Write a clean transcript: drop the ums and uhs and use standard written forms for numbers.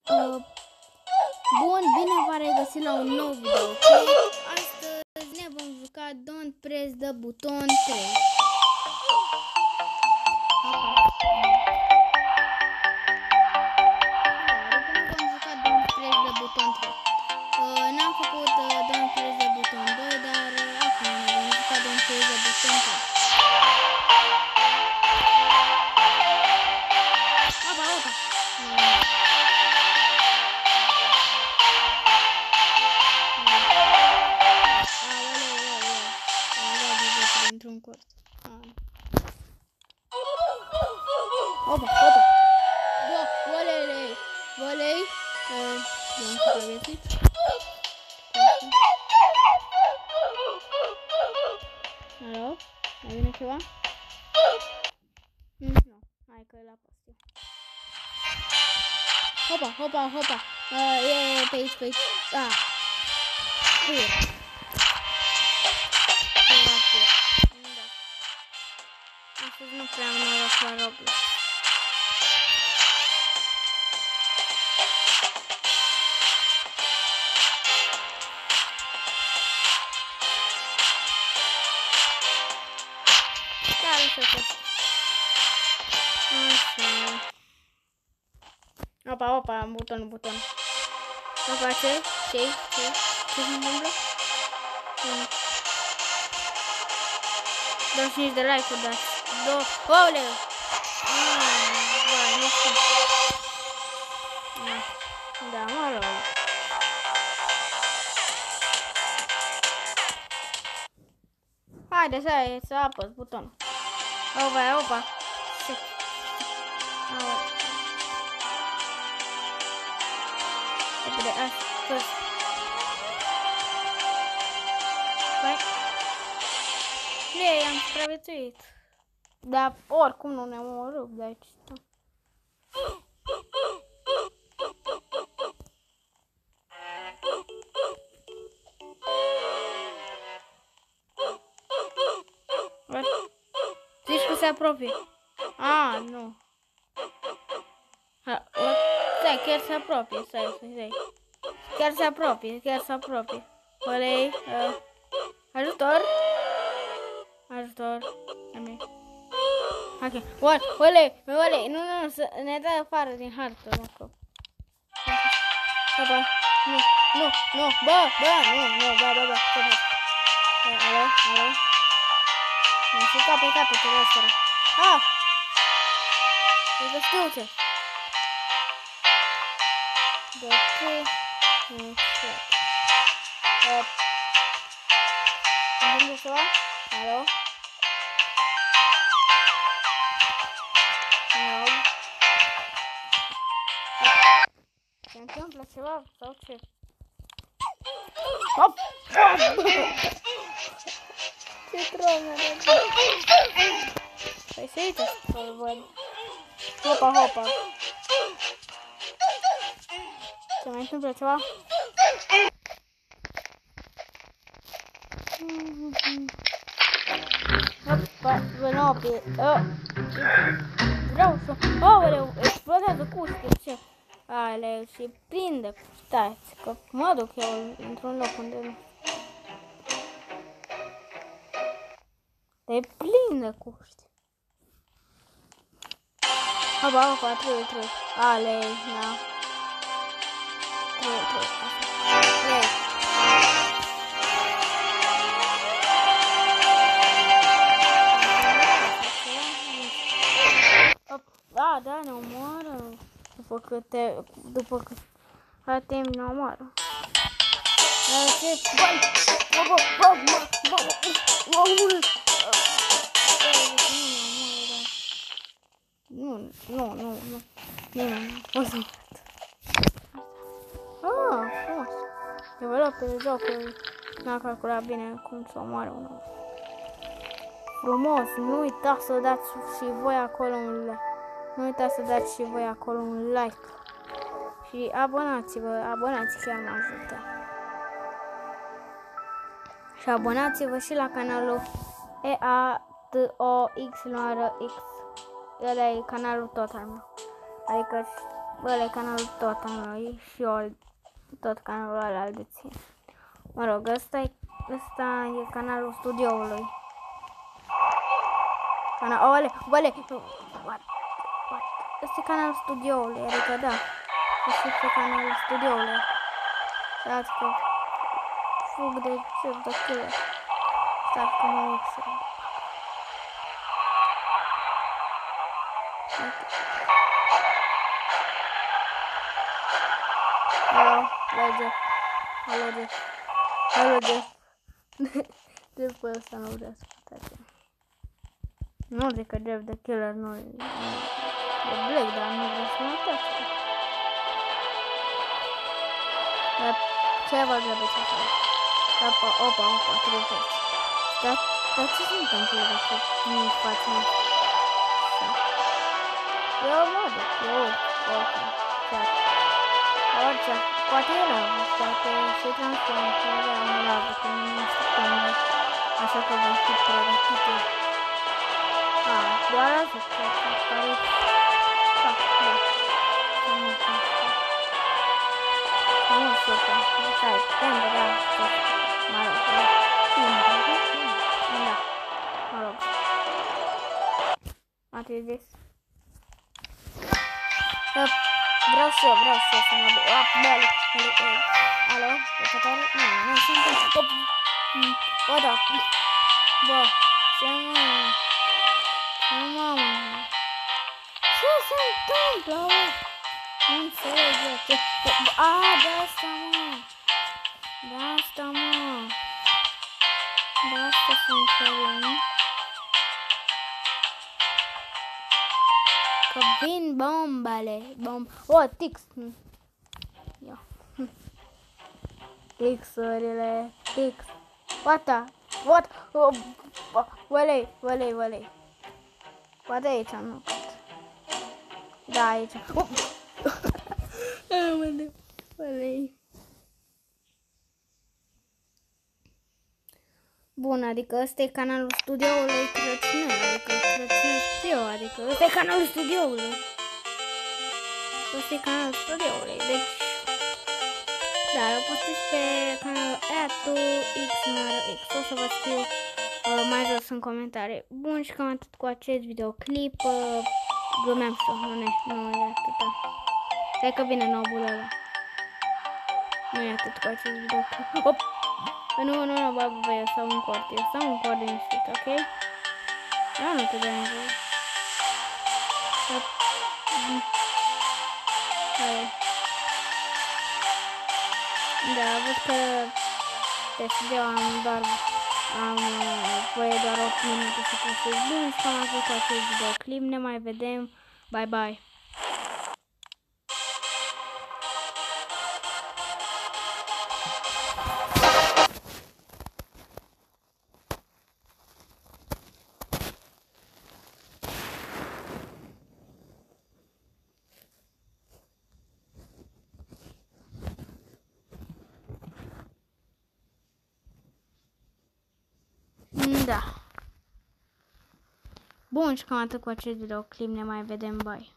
Bun, bine v-am regăsit la un nou videoclip. Astăzi ne vom juca Don't Press the Button 3. N-am făcut Don't Press the Button 2, dar acum ne vom juca Don't Press the Button 3. Opa! Într-un cort. Opa! Da, volei. Am supraviețuit. Alo? Mai vine ceva? Nu. Hai că l-a pus. Hopa. E pe aici. Da. Astăzi nu prea am noroc la Roblox. Care să fac? Așa. Opa, buton. Ce face? Ce se întâmplă? 25 de like-uri dați. Oleu! Nu știu. Da, mă rog. Haide să apăs butonul. Opa. Repede, apăs. Am supraviețuit. Dar oricum nu ne omorât de aici. Zici că se apropie. Nu. Stai, chiar se apropie. Stai. Chiar se apropie. Olei. Ajutor. Ok. Olei. Nu, ne dă afară din hartă. Opa. Nu. Bă. Alo. Nu știu capete, te răsără. E că știu ce. De ce? Nu știu. Întâmplă ceva? Alo? Se întâmplă ceva sau ce? Hop! Ce tronă! Păi se uite să-l văd. Hopa! Se mai întâmplă ceva? Hopa! Vânopie! Vreau să... Aoleu! Explodează cuște! Ce? Aleu, și prinde cu stați, că mă duc eu într-un loc unde nu. E plin de cuști. Opa, trebuie. Aleu, da. Trebuie. Da, ne omoară. După cât timp ne omoară. Nu. Frumos. Developerul jocului n-a calculat bine cum să omoară un om. Frumos, nu uitați să dați și voi acolo un like. Nu uitați să dați și voi acolo un like. Și abonați chiar mă ajută. Și abonați-vă și la canalul EATOX X. Ăla e canalul tot al meu. Adică ăla canalul tot al meu și eu tot canalul ăla îl dețin. Mă rog, ăsta e canalul studioului. What? Ăsta e canalul studioului, adică da. Ăsta e canalul studioului. Stați că fug de chef de killer. Stați că mă uit să... Alo, Jeff. Jefful ăsta nu vrea să plătească. Nu zic că Jeff the Killer nu e Black, dar nu vrea să plătească. Dar ce vă grăbeți așa? Opa, treceți. Dar ce se întâmplă dacă nu faci așa? Eu mă duc, orice, poate era, poate se transformă, poate era un lavă, că nu așteptam, așa că vom fi pregătite. Doar asta, care nu știu, stai, pentru da, mă rog, what is this? Vreau să mă duc. Alo? Repetare? Nu, sunt... Bă, da. Bă, ce mamă? Ce se întâmplă, bă? Nu înțeleg eu ce... de asta, mă. De asta se înțeleg, nu? Că vin bombele. Tix. Ia. Tixurile. Tix. What? Vălei. Poate aici nu. Da, aici. Vălei. Bun, adică ăsta e canalul studioului Crăciun, adică ăsta e canalul studioului. Deci, da, eu postez pe canalul @2xmarx. O să vă scriu mai jos în comentarii. Bun, și cam atât cu acest videoclip. Glumeam și nu e atâta. Stai că vine nobul ăla. Nu e atât cu acest videoclip. Nu, bă, eu stau în cort liniștit, ok? Da, nu te dai în voi. Da, văd că deschideu am voie doar 8 minute să postez. Bun, și cam atât cu acest videoclip. Ne mai vedem. Bye, bye! Da. Bun, și cam atât cu acest videoclip. Ne mai vedem. Bye.